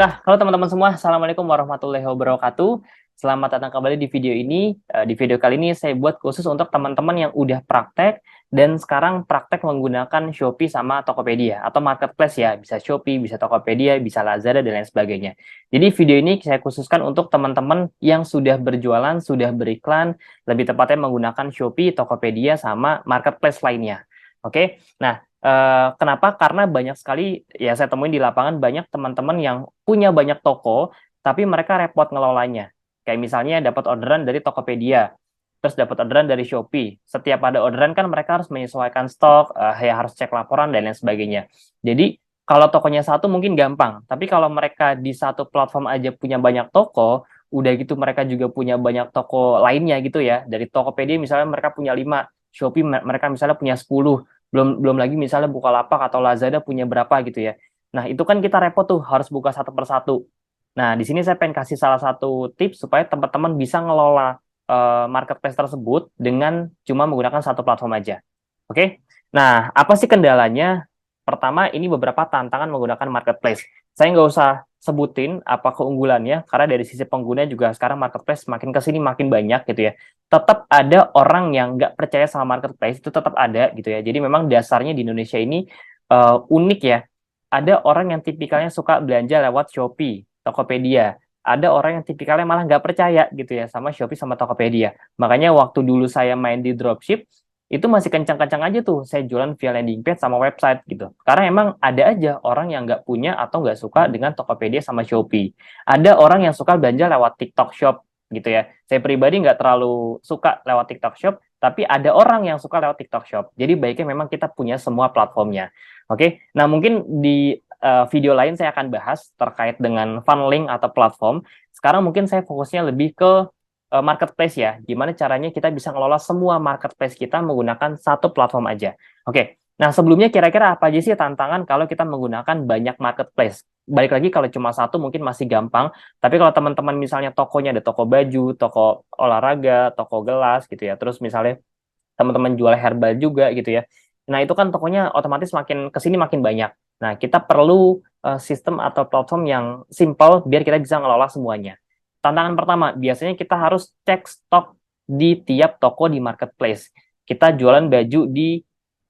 Baiklah, halo teman-teman semua. Assalamualaikum warahmatullahi wabarakatuh. Selamat datang kembali di video ini. Di video kali ini saya buat khusus untuk teman-teman yang udah praktek dan sekarang praktek menggunakan Shopee sama Tokopedia atau marketplace ya. Bisa Shopee, bisa Tokopedia, bisa Lazada dan lain sebagainya. Jadi video ini saya khususkan untuk teman-teman yang sudah berjualan, sudah beriklan, lebih tepatnya menggunakan Shopee, Tokopedia sama marketplace lainnya. Oke. Nah, kenapa? Karena banyak sekali ya saya temuin di lapangan banyak teman-teman yang punya banyak toko, tapi mereka repot ngelolanya. Kayak misalnya dapat orderan dari Tokopedia, terus dapat orderan dari Shopee. Setiap ada orderan kan mereka harus menyesuaikan stok, ya harus cek laporan dan lain sebagainya. Jadi kalau tokonya satu mungkin gampang, tapi kalau mereka di satu platform aja punya banyak toko, udah gitu mereka juga punya banyak toko lainnya gitu ya. Dari Tokopedia misalnya mereka punya 5, Shopee mereka misalnya punya 10, belum belum lagi misalnya Bukalapak atau Lazada punya berapa gitu ya. Nah, itu kan kita repot tuh harus buka satu persatu. Nah, di sini saya pengen kasih salah satu tips supaya teman-teman bisa ngelola marketplace tersebut dengan cuma menggunakan satu platform aja. Oke? Nah, apa sih kendalanya? Pertama, ini beberapa tantangan menggunakan marketplace. Saya nggak usah sebutin apa keunggulannya, karena dari sisi pengguna juga sekarang marketplace makin ke sini makin banyak gitu ya. Tetap ada orang yang nggak percaya sama marketplace, itu tetap ada gitu ya. Jadi memang dasarnya di Indonesia ini unik ya. Ada orang yang tipikalnya suka belanja lewat Shopee, Tokopedia. Ada orang yang tipikalnya malah nggak percaya gitu ya sama Shopee sama Tokopedia. Makanya waktu dulu saya main di dropship, itu masih kencang-kencang aja tuh saya jualan via landing page sama website gitu. Karena emang ada aja orang yang nggak punya atau nggak suka dengan Tokopedia sama Shopee. Ada orang yang suka belanja lewat TikTok Shop gitu ya. Saya pribadi nggak terlalu suka lewat TikTok Shop, tapi ada orang yang suka lewat TikTok Shop. Jadi baiknya memang kita punya semua platformnya. Oke, nah mungkin di video lain saya akan bahas terkait dengan funneling atau platform. Sekarang mungkin saya fokusnya lebih ke marketplace ya. Gimana caranya kita bisa ngelola semua marketplace kita menggunakan satu platform aja. Oke, nah sebelumnya kira-kira apa aja sih tantangan kalau kita menggunakan banyak marketplace? Balik lagi kalau cuma satu mungkin masih gampang, tapi kalau teman-teman misalnya tokonya ada toko baju, toko olahraga, toko gelas gitu ya, terus misalnya teman-teman jual herbal juga gitu ya. Nah, itu kan tokonya otomatis makin ke sini makin banyak. Nah, kita perlu sistem atau platform yang simple biar kita bisa ngelola semuanya. Tantangan pertama, biasanya kita harus cek stok di tiap toko di marketplace. Kita jualan baju di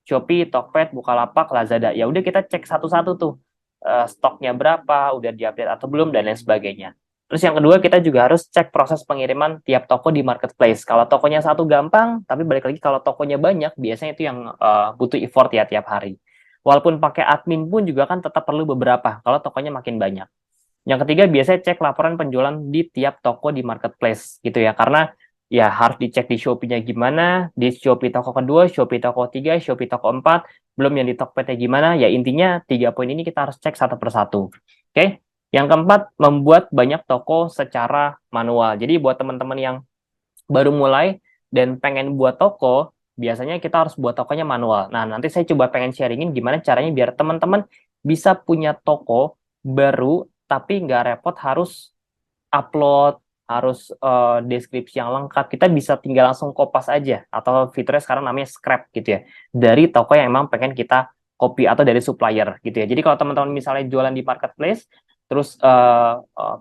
Shopee, Tokped, Bukalapak, Lazada. Ya udah kita cek satu-satu tuh stoknya berapa, udah diupdate atau belum dan lain sebagainya. Terus yang kedua, kita juga harus cek proses pengiriman tiap toko di marketplace. Kalau tokonya satu gampang, tapi balik lagi kalau tokonya banyak, biasanya itu yang butuh effort ya tiap hari. Walaupun pakai admin pun juga kan tetap perlu beberapa, kalau tokonya makin banyak. Yang ketiga, biasanya cek laporan penjualan di tiap toko di marketplace gitu ya. Karena ya harus dicek di Shopee-nya gimana, di Shopee toko kedua, Shopee toko tiga, Shopee toko empat, belum yang di Tokopedia gimana. Ya intinya 3 poin ini kita harus cek satu persatu. Oke? Yang keempat, membuat banyak toko secara manual. Jadi buat teman-teman yang baru mulai dan pengen buat toko, biasanya kita harus buat tokonya manual. Nah, nanti saya coba pengen sharingin gimana caranya biar teman-teman bisa punya toko baru, tapi nggak repot harus upload, harus deskripsi yang lengkap. Kita bisa tinggal langsung kopas aja, atau fiturnya sekarang namanya scrap gitu ya, dari toko yang emang pengen kita copy atau dari supplier gitu ya. Jadi kalau teman-teman misalnya jualan di marketplace, terus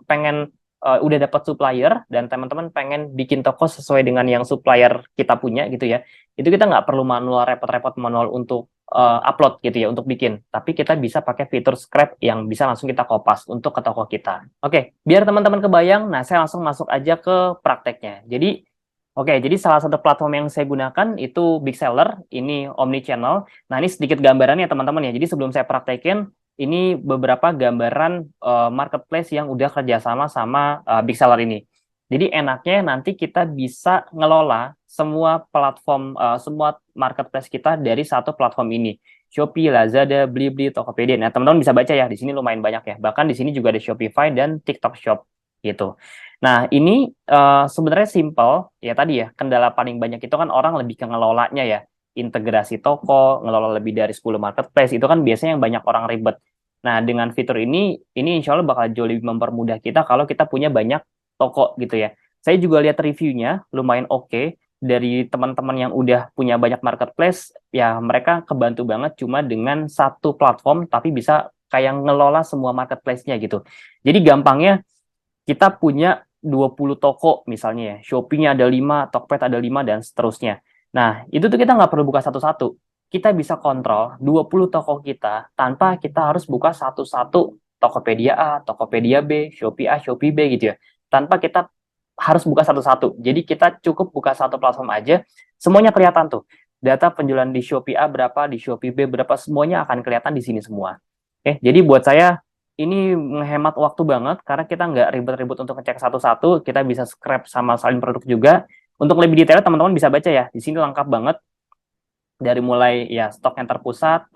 pengen udah dapat supplier dan teman-teman pengen bikin toko sesuai dengan yang supplier kita punya gitu ya, itu kita nggak perlu manual repot-repot manual untuk upload gitu ya untuk bikin, tapi kita bisa pakai fitur scrap yang bisa langsung kita kopas untuk ke toko kita. Oke, biar teman-teman kebayang, nah saya langsung masuk aja ke prakteknya. Jadi salah satu platform yang saya gunakan itu Big Seller, ini omni channel. Nah, ini sedikit gambarannya teman-teman ya. Jadi sebelum saya praktekin, ini beberapa gambaran marketplace yang udah kerjasama sama Big Seller ini. Jadi enaknya nanti kita bisa ngelola semua platform, semua marketplace kita dari satu platform ini. Shopee, Lazada, Blibli, Tokopedia. Nah, teman-teman bisa baca ya, di sini lumayan banyak ya. Bahkan di sini juga ada Shopify dan TikTok Shop gitu. Nah, ini sebenarnya simple, ya tadi ya, kendala paling banyak itu kan orang lebih ke ngelolanya ya. Integrasi toko, ngelola lebih dari 10 marketplace, itu kan biasanya yang banyak orang ribet. Nah, dengan fitur ini insya Allah bakal jauh lebih mempermudah kita kalau kita punya banyak toko gitu ya. Saya juga lihat reviewnya, lumayan oke. Dari teman-teman yang udah punya banyak marketplace, ya mereka kebantu banget cuma dengan satu platform, tapi bisa kayak ngelola semua marketplace-nya gitu. Jadi gampangnya kita punya 20 toko misalnya ya, Shopee-nya ada 5, Tokped ada 5, dan seterusnya. Nah, itu tuh kita nggak perlu buka satu-satu. Kita bisa kontrol 20 toko kita tanpa kita harus buka satu-satu Tokopedia A, Tokopedia B, Shopee A, Shopee B gitu ya. Tanpa kita harus buka satu-satu. Jadi kita cukup buka satu platform aja, semuanya kelihatan tuh. Data penjualan di Shopee A berapa, di Shopee B berapa, semuanya akan kelihatan di sini semua. Jadi buat saya ini menghemat waktu banget karena kita nggak ribet-ribet untuk ngecek satu-satu, kita bisa scrap sama salin produk juga. Untuk lebih detail teman-teman bisa baca ya, di sini lengkap banget dari mulai ya stok yang terpusat,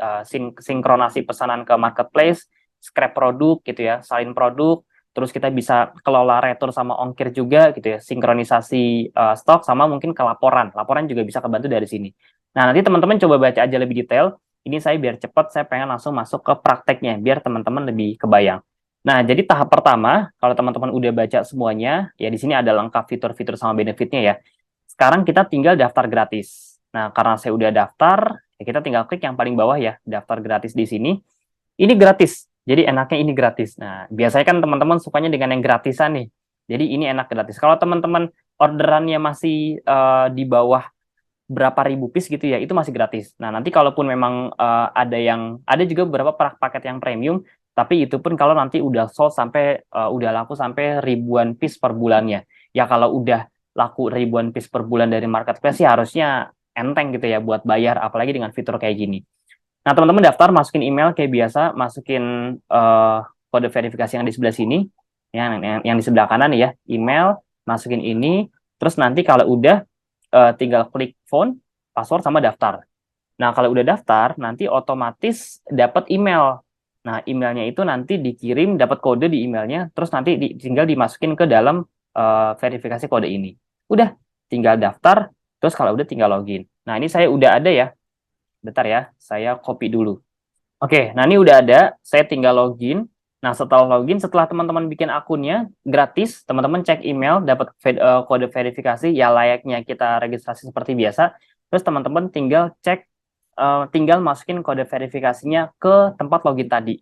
sinkronasi pesanan ke marketplace, scrap produk gitu ya, salin produk, terus kita bisa kelola retur sama ongkir juga gitu ya, sinkronisasi stok sama mungkin ke laporan juga bisa kebantu dari sini. Nah, nanti teman-teman coba baca aja lebih detail. Ini saya biar cepat, saya pengen langsung masuk ke prakteknya, biar teman-teman lebih kebayang. Nah, jadi tahap pertama, kalau teman-teman udah baca semuanya, ya di sini ada lengkap fitur-fitur sama benefitnya ya. Sekarang kita tinggal daftar gratis. Nah, karena saya udah daftar, ya kita tinggal klik yang paling bawah ya, daftar gratis di sini. Ini gratis, jadi enaknya ini gratis. Nah, biasanya kan teman-teman sukanya dengan yang gratisan nih. Jadi ini enak gratis. Kalau teman-teman orderannya masih di bawah berapa ribu piece gitu ya, itu masih gratis. Nah, nanti kalaupun memang ada juga beberapa paket yang premium, tapi itu pun kalau nanti udah sold sampai udah laku sampai ribuan piece per bulannya. Ya kalau udah laku ribuan piece per bulan dari marketplace sih harusnya enteng gitu ya buat bayar, apalagi dengan fitur kayak gini. Nah, teman-teman daftar, masukin email kayak biasa, masukin kode verifikasi yang di sebelah sini, yang di sebelah kanan ya, email, masukin ini, terus nanti kalau udah tinggal klik phone, password, sama daftar. Nah, kalau udah daftar, nanti otomatis dapat email. Nah, emailnya itu nanti dikirim, dapat kode di emailnya, terus nanti tinggal dimasukin ke dalam verifikasi kode ini. Udah, tinggal daftar, terus kalau udah tinggal login. Nah, ini saya udah ada ya. Bentar ya, saya copy dulu. Oke, nah ini udah ada, saya tinggal login. Nah, setelah login, setelah teman-teman bikin akunnya gratis, teman-teman cek email, dapat kode verifikasi, ya layaknya kita registrasi seperti biasa. Terus teman-teman tinggal cek, tinggal masukin kode verifikasinya ke tempat login tadi.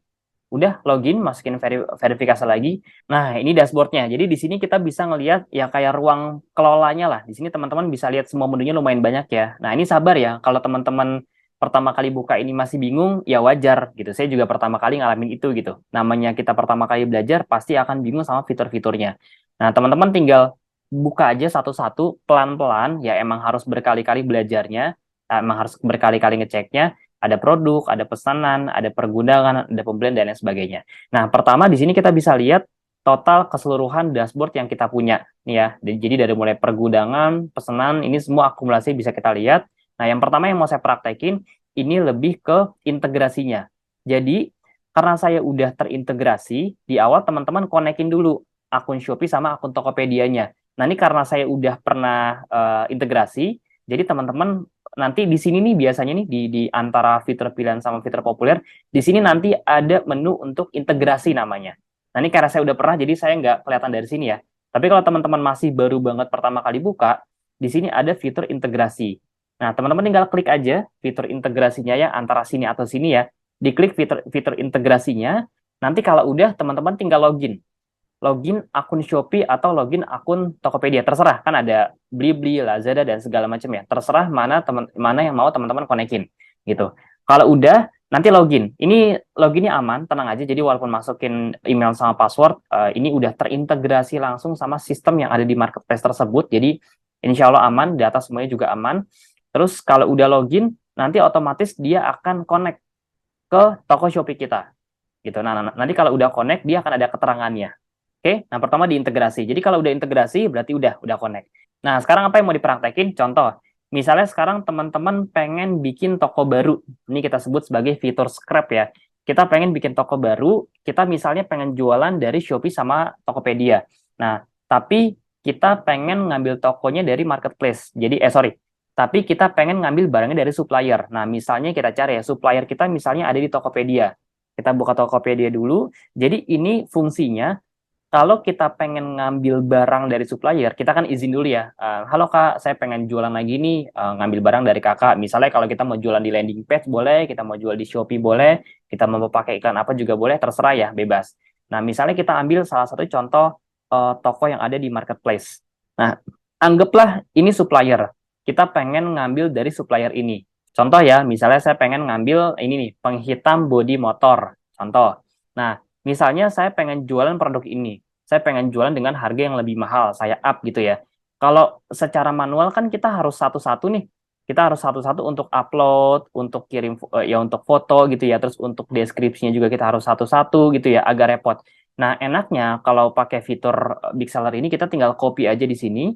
Udah login, masukin verifikasi lagi. Nah, ini dashboardnya. Jadi di sini kita bisa ngelihat ya kayak ruang kelolanya lah. Di sini teman-teman bisa lihat semua menunya lumayan banyak ya. Nah, ini sabar ya, kalau teman-teman pertama kali buka ini masih bingung, ya wajar gitu. Saya juga pertama kali ngalamin itu gitu. Namanya kita pertama kali belajar, pasti akan bingung sama fitur-fiturnya. Nah, teman-teman tinggal buka aja satu-satu, pelan-pelan, ya emang harus berkali-kali belajarnya, emang harus berkali-kali ngeceknya, ada produk, ada pesanan, ada pergundangan, ada pembelian, dan lain sebagainya. Nah, pertama di sini kita bisa lihat total keseluruhan dashboard yang kita punya. Nih ya, jadi dari mulai pergudangan, pesanan, ini semua akumulasi bisa kita lihat. Nah, yang pertama yang mau saya praktekin, ini lebih ke integrasinya. Jadi, karena saya udah terintegrasi, di awal teman-teman konekin dulu akun Shopee sama akun Tokopedia-nya. Nah, ini karena saya udah pernah integrasi, jadi teman-teman nanti di sini nih biasanya nih di antara fitur pilihan sama fitur populer, di sini nanti ada menu untuk integrasi namanya. Nah, ini karena saya udah pernah, jadi saya nggak kelihatan dari sini ya. Tapi kalau teman-teman masih baru banget pertama kali buka, di sini ada fitur integrasi. Nah, teman-teman tinggal klik aja fitur integrasinya ya, antara sini atau sini ya. Diklik fitur integrasinya, nanti kalau udah teman-teman tinggal login. Login akun Shopee atau login akun Tokopedia, terserah, kan ada Blibli, Lazada, dan segala macam ya. Terserah mana yang mau teman-teman konekin gitu. Kalau udah, nanti login. Ini loginnya aman, tenang aja. Jadi walaupun masukin email sama password, ini udah terintegrasi langsung sama sistem yang ada di marketplace tersebut. Jadi insya Allah aman, data semuanya juga aman. Terus kalau udah login, nanti otomatis dia akan connect ke toko Shopee kita. Gitu. Nah, nanti kalau udah connect, dia akan ada keterangannya. Oke, nah pertama diintegrasi. Jadi kalau udah integrasi, berarti udah connect. Nah, sekarang apa yang mau dipraktekin? Contoh, misalnya sekarang teman-teman pengen bikin toko baru. Ini kita sebut sebagai fitur scrap ya. Kita pengen bikin toko baru, kita misalnya pengen jualan dari Shopee sama Tokopedia. Nah, tapi kita pengen ngambil tokonya dari marketplace. Jadi, tapi kita pengen ngambil barangnya dari supplier. Nah, misalnya kita cari ya, supplier kita misalnya ada di Tokopedia. Kita buka Tokopedia dulu. Jadi ini fungsinya, kalau kita pengen ngambil barang dari supplier, kita kan izin dulu ya. Halo Kak, saya pengen jualan lagi nih, ngambil barang dari Kakak. Misalnya kalau kita mau jualan di landing page boleh, kita mau jual di Shopee boleh, kita mau pakai iklan apa juga boleh, terserah ya, bebas. Nah, misalnya kita ambil salah satu contoh toko yang ada di marketplace. Nah, anggaplah ini supplier. Kita pengen ngambil dari supplier ini. Contoh ya, misalnya saya pengen ngambil ini nih, penghitam bodi motor. Contoh. Nah, misalnya saya pengen jualan produk ini, saya pengen jualan dengan harga yang lebih mahal, saya up gitu ya. Kalau secara manual kan kita harus satu-satu nih, kita harus satu-satu untuk upload, untuk kirim ya untuk foto gitu ya, terus untuk deskripsinya juga kita harus satu-satu gitu ya, agak repot. Nah, enaknya kalau pakai fitur Big Seller ini kita tinggal copy aja di sini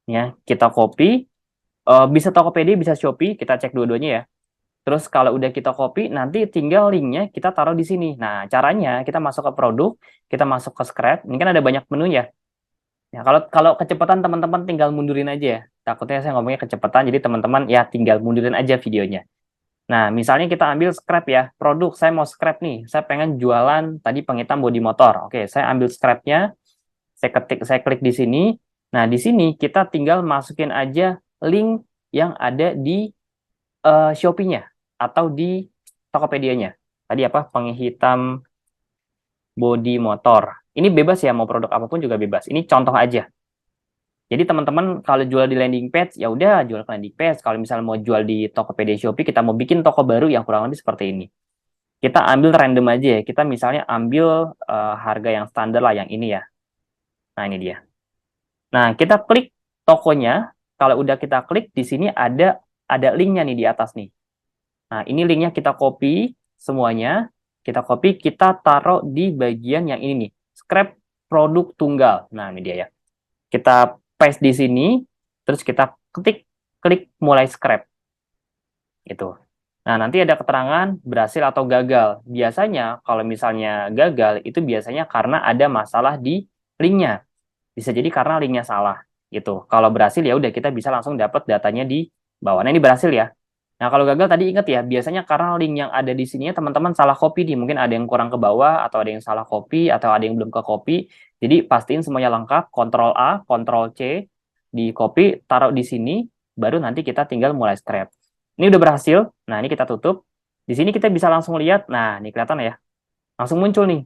ya, kita copy, bisa Tokopedia, bisa Shopee, kita cek dua-duanya ya. Terus kalau udah kita copy, nanti tinggal linknya kita taruh di sini. Nah, caranya kita masuk ke produk, kita masuk ke Scrap. Ini kan ada banyak menu ya. Ya, kalau kalau kecepatan teman-teman tinggal mundurin aja ya. Takutnya saya ngomongnya kecepatan, jadi teman-teman ya tinggal mundurin aja videonya. Nah, misalnya kita ambil Scrap ya, produk saya mau Scrap nih, saya pengen jualan tadi penghitam bodi motor. Oke, saya ambil Scrap-nya, saya ketik, saya klik di sini. Nah, di sini kita tinggal masukin aja link yang ada di Shopee-nya atau di Tokopedia-nya. Tadi apa? Penghitam bodi motor. Ini bebas ya, mau produk apapun juga bebas. Ini contoh aja. Jadi teman-teman kalau jual di landing page, ya udah jual ke landing page. Kalau misalnya mau jual di Tokopedia Shopee, kita mau bikin toko baru yang kurang lebih seperti ini. Kita ambil random aja ya. Kita misalnya ambil harga yang standar lah, yang ini ya. Nah, ini dia. Nah, kita klik tokonya. Kalau udah kita klik, di sini ada linknya nih di atas nih. Nah, ini linknya kita copy semuanya. Kita copy, kita taruh di bagian yang ini nih. Scrap produk tunggal. Nah, ini dia ya. Kita paste di sini, terus kita klik mulai scrap. Gitu. Nah, nanti ada keterangan berhasil atau gagal. Biasanya, kalau misalnya gagal, itu biasanya karena ada masalah di linknya. Bisa jadi karena linknya salah. Gitu. Kalau berhasil, ya udah kita bisa langsung dapat datanya di bawah. Nah, ini berhasil ya. Nah, kalau gagal tadi ingat ya, biasanya karena link yang ada di sini teman-teman salah copy nih. Mungkin ada yang kurang ke bawah, atau ada yang salah copy, atau ada yang belum ke copy. Jadi pastiin semuanya lengkap, Ctrl A, Ctrl C, di copy, taruh di sini, baru nanti kita tinggal mulai scrap. Ini udah berhasil, nah ini kita tutup. Di sini kita bisa langsung lihat, nah ini kelihatan ya, langsung muncul nih,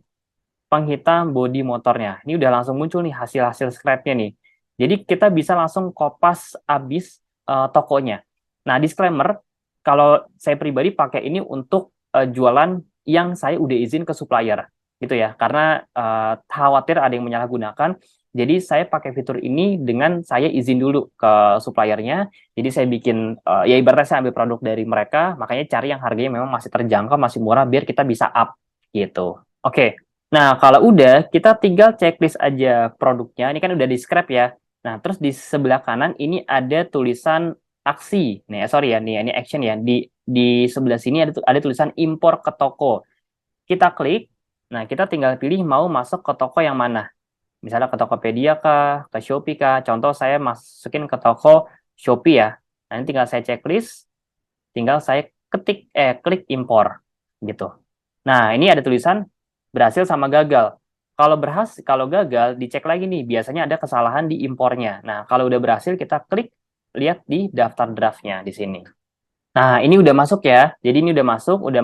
penghitam bodi motornya. Ini udah langsung muncul nih hasil-hasil scrapnya nih. Jadi kita bisa langsung kopas abis tokonya. Nah, disclaimer, kalau saya pribadi pakai ini untuk jualan yang saya udah izin ke supplier, gitu ya. Karena khawatir ada yang menyalahgunakan. Jadi saya pakai fitur ini dengan saya izin dulu ke suppliernya. Jadi saya bikin, ya ibaratnya saya ambil produk dari mereka, makanya cari yang harganya memang masih terjangkau, masih murah, biar kita bisa up, gitu. Oke. Nah, kalau udah, kita tinggal checklist aja produknya. Ini kan udah di scrap ya. Nah, terus di sebelah kanan ini ada tulisan aksi. Nih, sorry ya, nih ini action ya. Di sebelah sini ada tulisan impor ke toko. Kita klik. Nah, kita tinggal pilih mau masuk ke toko yang mana. Misalnya ke Tokopedia kah, ke Shopee kah. Contoh saya masukin ke toko Shopee ya. Nah, ini tinggal saya checklist, tinggal saya klik impor gitu. Nah, ini ada tulisan berhasil sama gagal. Kalau berhasil, kalau gagal, dicek lagi nih. Biasanya ada kesalahan di impornya. Nah, kalau udah berhasil, kita klik lihat di daftar draftnya di sini. Nah, ini udah masuk ya. Jadi ini udah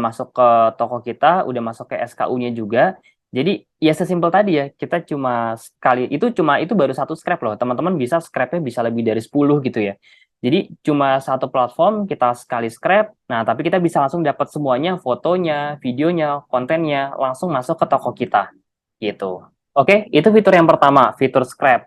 masuk ke toko kita, udah masuk ke SKU-nya juga. Jadi ya sesimpel tadi ya, kita cuma sekali itu baru satu scrap loh. Teman-teman bisa scrapnya bisa lebih dari 10 gitu ya. Jadi cuma satu platform kita sekali scrap. Nah, tapi kita bisa langsung dapat semuanya, fotonya, videonya, kontennya langsung masuk ke toko kita gitu. Oke, itu fitur yang pertama, fitur scrap.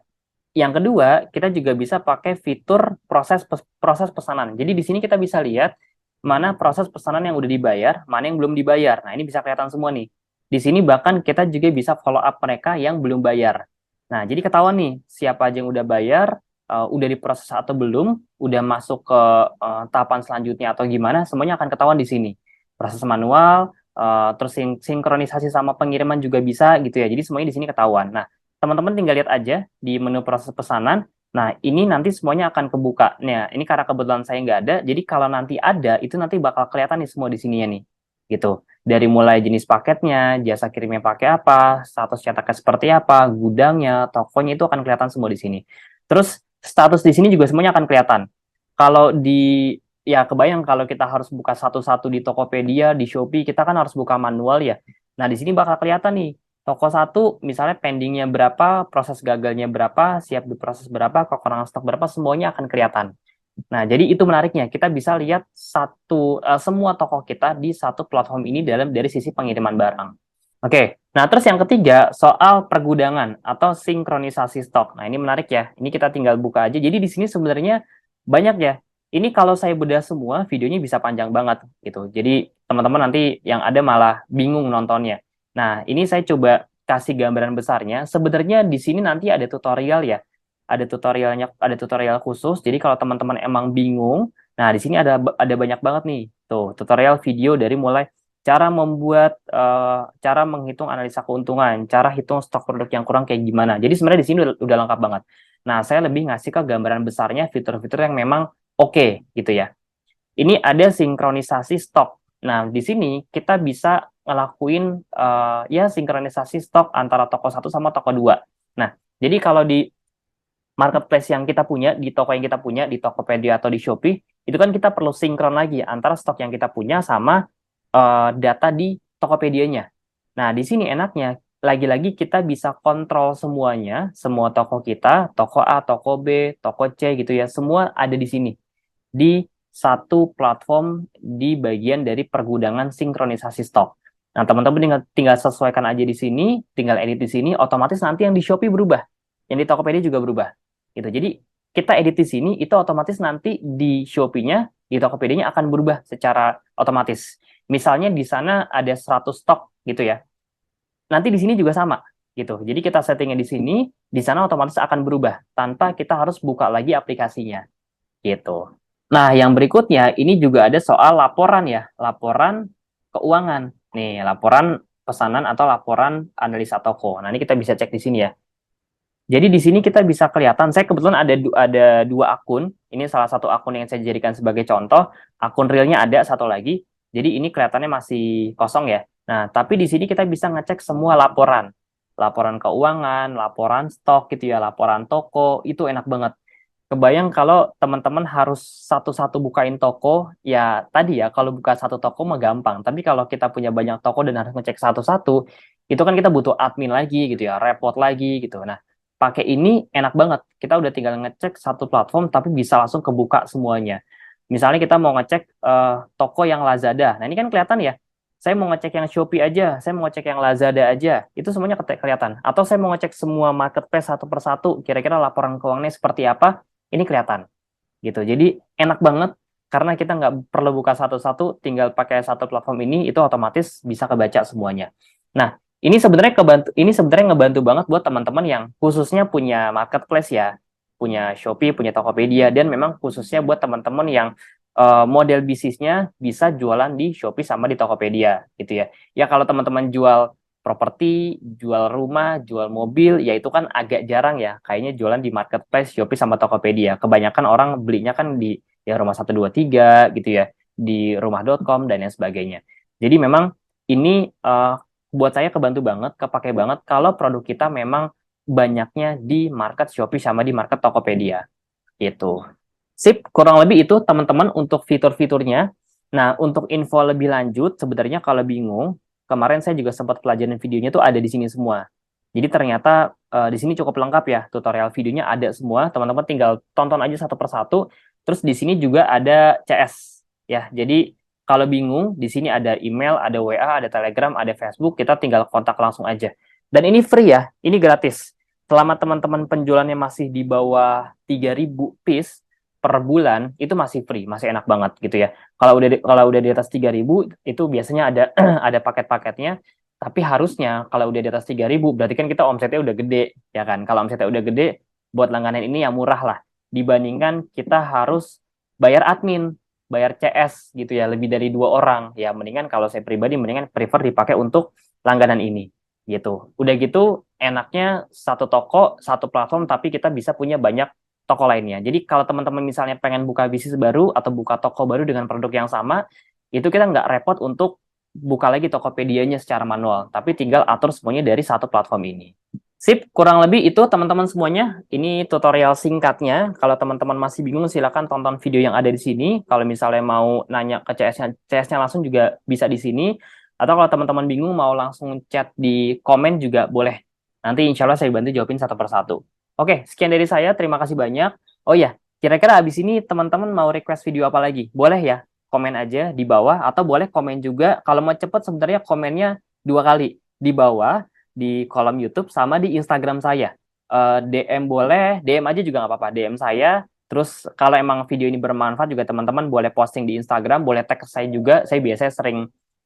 Yang kedua, kita juga bisa pakai fitur proses pesanan. Jadi di sini kita bisa lihat mana proses pesanan yang udah dibayar, mana yang belum dibayar. Nah, ini bisa kelihatan semua nih. Di sini bahkan kita juga bisa follow up mereka yang belum bayar. Nah, jadi ketahuan nih siapa aja yang udah bayar, udah diproses atau belum, udah masuk ke tahapan selanjutnya atau gimana, semuanya akan ketahuan di sini. Proses manual, terus sinkronisasi sama pengiriman juga bisa gitu ya. Jadi semuanya di sini ketahuan. Nah, teman-teman tinggal lihat aja di menu proses pesanan. Nah, ini nanti semuanya akan kebuka. Nah, ini karena kebetulan saya nggak ada, jadi kalau nanti ada, itu nanti bakal kelihatan nih semua di sininya nih. gitu. Dari mulai jenis paketnya, jasa kirimnya pakai apa, status cetaknya seperti apa, gudangnya, tokonya itu akan kelihatan semua di sini. Terus status di sini juga semuanya akan kelihatan. Kalau di ya kebayang kalau kita harus buka satu-satu di Tokopedia, di Shopee, kita kan harus buka manual ya. Nah, di sini bakal kelihatan nih toko satu misalnya pendingnya berapa, proses gagalnya berapa, siap diproses berapa, kekurangan stok berapa, semuanya akan kelihatan. Nah, jadi itu menariknya. Kita bisa lihat semua toko kita di satu platform ini dari sisi pengiriman barang. Oke, nah terus yang ketiga soal pergudangan atau sinkronisasi stok. Nah, ini menarik ya. Ini kita tinggal buka aja. Jadi di sini sebenarnya banyak ya. Ini kalau saya bedah semua, videonya bisa panjang banget gitu. Jadi teman-teman nanti yang ada malah bingung nontonnya. Nah, ini saya coba kasih gambaran besarnya. Sebenarnya di sini nanti ada tutorial ya, ada tutorial khusus. Jadi kalau teman-teman emang bingung, nah di sini ada banyak banget nih. Tuh, tutorial video dari mulai cara menghitung analisa keuntungan, cara hitung stok produk yang kurang kayak gimana. Jadi sebenarnya di sini udah lengkap banget. Nah, saya lebih ngasih ke gambaran besarnya fitur-fitur yang memang oke gitu ya. Ini ada sinkronisasi stok. Nah, di sini kita bisa ngelakuin ya sinkronisasi stok antara toko satu sama toko dua. Nah, jadi kalau di marketplace yang kita punya, di toko yang kita punya, di Tokopedia atau di Shopee, itu kan kita perlu sinkron lagi antara stok yang kita punya sama data di Tokopedia-nya. Nah, di sini enaknya, lagi-lagi kita bisa kontrol semuanya, semua toko kita, toko A, toko B, toko C gitu ya, semua ada di sini. Di satu platform di bagian dari pergudangan sinkronisasi stok. Nah, teman-teman tinggal sesuaikan aja di sini, tinggal edit di sini, otomatis nanti yang di Shopee berubah, yang di Tokopedia juga berubah. Gitu. Jadi kita edit di sini, itu otomatis nanti di Shopee-nya, di Tokopedia-nya akan berubah secara otomatis. Misalnya di sana ada 100 stok gitu ya. Nanti di sini juga sama gitu. Jadi kita settingnya di sini, di sana otomatis akan berubah tanpa kita harus buka lagi aplikasinya gitu. Nah, yang berikutnya ini juga ada soal laporan ya, laporan keuangan. Nih, laporan pesanan atau laporan analisa toko. Nah, ini kita bisa cek di sini ya. Jadi di sini kita bisa kelihatan, saya kebetulan ada dua akun. Ini salah satu akun yang saya jadikan sebagai contoh. Akun realnya ada satu lagi. Jadi ini kelihatannya masih kosong ya. Nah, tapi di sini kita bisa ngecek semua laporan. Laporan keuangan, laporan stok gitu ya, laporan toko, itu enak banget. Kebayang kalau teman-teman harus satu-satu bukain toko, ya tadi ya, kalau buka satu toko mah gampang. Tapi kalau kita punya banyak toko dan harus ngecek satu-satu, itu kan kita butuh admin lagi gitu ya, repot lagi gitu. Nah, pakai ini enak banget. Kita udah tinggal ngecek satu platform, tapi bisa langsung kebuka semuanya. Misalnya kita mau ngecek toko yang Lazada. Nah, ini kan kelihatan ya. Saya mau ngecek yang Shopee aja, saya mau ngecek yang Lazada aja, itu semuanya kelihatan. Atau saya mau ngecek semua marketplace satu persatu, kira-kira laporan keuangannya seperti apa, ini kelihatan gitu. Jadi enak banget karena kita nggak perlu buka satu-satu, tinggal pakai satu platform ini itu otomatis bisa kebaca semuanya. Nah, ini sebenarnya ngebantu banget buat teman-teman yang khususnya punya marketplace ya, punya Shopee, punya Tokopedia, dan memang khususnya buat teman-teman yang model bisnisnya bisa jualan di Shopee sama di Tokopedia gitu ya. Ya kalau teman-teman jual properti, jual rumah, jual mobil, ya itu kan agak jarang ya. Kayaknya jualan di marketplace, Shopee sama Tokopedia. Kebanyakan orang belinya kan di ya rumah 123 gitu ya, di rumah.com dan lain sebagainya. Jadi memang ini buat saya kebantu banget, kepake banget kalau produk kita memang banyaknya di market Shopee sama di market Tokopedia. Gitu. Sip, kurang lebih itu teman-teman untuk fitur-fiturnya. Nah, untuk info lebih lanjut, sebenarnya kalau bingung, kemarin saya juga sempat pelajaran videonya tuh ada di sini semua. Jadi ternyata di sini cukup lengkap ya, tutorial videonya ada semua. Teman-teman tinggal tonton aja satu persatu. Terus di sini juga ada CS ya. Jadi kalau bingung, di sini ada email, ada WA, ada Telegram, ada Facebook, kita tinggal kontak langsung aja. Dan ini free ya, ini gratis. Selama teman-teman penjualannya masih di bawah 3.000 piece, per bulan itu masih free, masih enak banget gitu ya. Kalau udah di atas 3.000 itu biasanya ada ada paket-paketnya, tapi harusnya kalau udah di atas 3.000 berarti kan kita omsetnya udah gede ya kan. Kalau omsetnya udah gede, buat langganan ini yang murah lah dibandingkan kita harus bayar admin, bayar CS gitu ya, lebih dari 2 orang. Ya mendingan kalau saya pribadi mendingan prefer dipakai untuk langganan ini gitu. Udah gitu enaknya satu toko, satu platform tapi kita bisa punya banyak toko lainnya. Jadi kalau teman-teman misalnya pengen buka bisnis baru atau buka toko baru dengan produk yang sama, itu kita nggak repot untuk buka lagi Tokopedia-nya secara manual, tapi tinggal atur semuanya dari satu platform ini. Sip, kurang lebih itu teman-teman semuanya. Ini tutorial singkatnya. Kalau teman-teman masih bingung, silakan tonton video yang ada di sini. Kalau misalnya mau nanya ke CS-nya langsung juga bisa di sini. Atau kalau teman-teman bingung mau langsung chat di komen juga boleh. Nanti insya Allah saya bantu jawabin satu persatu. Oke, sekian dari saya. Terima kasih banyak. Oh ya, kira-kira habis ini teman-teman mau request video apa lagi? Boleh ya? Komen aja di bawah. Atau boleh komen juga. Kalau mau cepet sebenarnya komennya 2 kali. Di bawah di kolom YouTube sama di Instagram saya. DM boleh, DM aja juga nggak apa-apa. DM saya. Terus kalau emang video ini bermanfaat juga teman-teman boleh posting di Instagram, boleh tag ke saya juga. Saya biasanya sering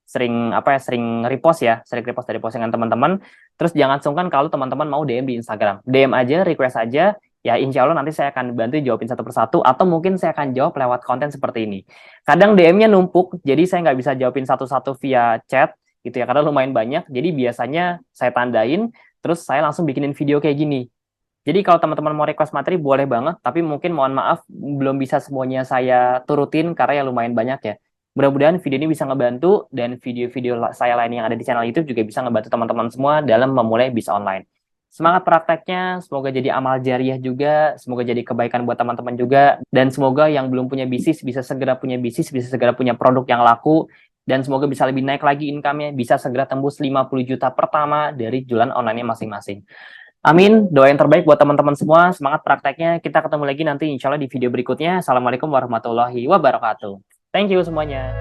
sering apa ya sering repost ya, sering repost dari postingan teman-teman. Terus jangan sungkan kalau teman-teman mau DM di Instagram. DM aja, request aja. Ya insya Allah nanti saya akan bantu jawabin satu persatu atau mungkin saya akan jawab lewat konten seperti ini. Kadang DM-nya numpuk, jadi saya nggak bisa jawabin satu-satu via chat gitu ya, karena lumayan banyak. Jadi biasanya saya tandain, terus saya langsung bikinin video kayak gini. Jadi kalau teman-teman mau request materi boleh banget, tapi mungkin mohon maaf belum bisa semuanya saya turutin karena ya lumayan banyak ya. Mudah-mudahan video ini bisa ngebantu dan video-video saya lain yang ada di channel YouTube juga bisa ngebantu teman-teman semua dalam memulai bisnis online. Semangat prakteknya, semoga jadi amal jariah juga, semoga jadi kebaikan buat teman-teman juga, dan semoga yang belum punya bisnis bisa segera punya bisnis, bisa segera punya produk yang laku, dan semoga bisa lebih naik lagi income-nya, bisa segera tembus 50 juta pertama dari jualan online-nya masing-masing. Amin, doa yang terbaik buat teman-teman semua, semangat prakteknya, kita ketemu lagi nanti insya Allah di video berikutnya. Assalamualaikum warahmatullahi wabarakatuh. Thank you semuanya.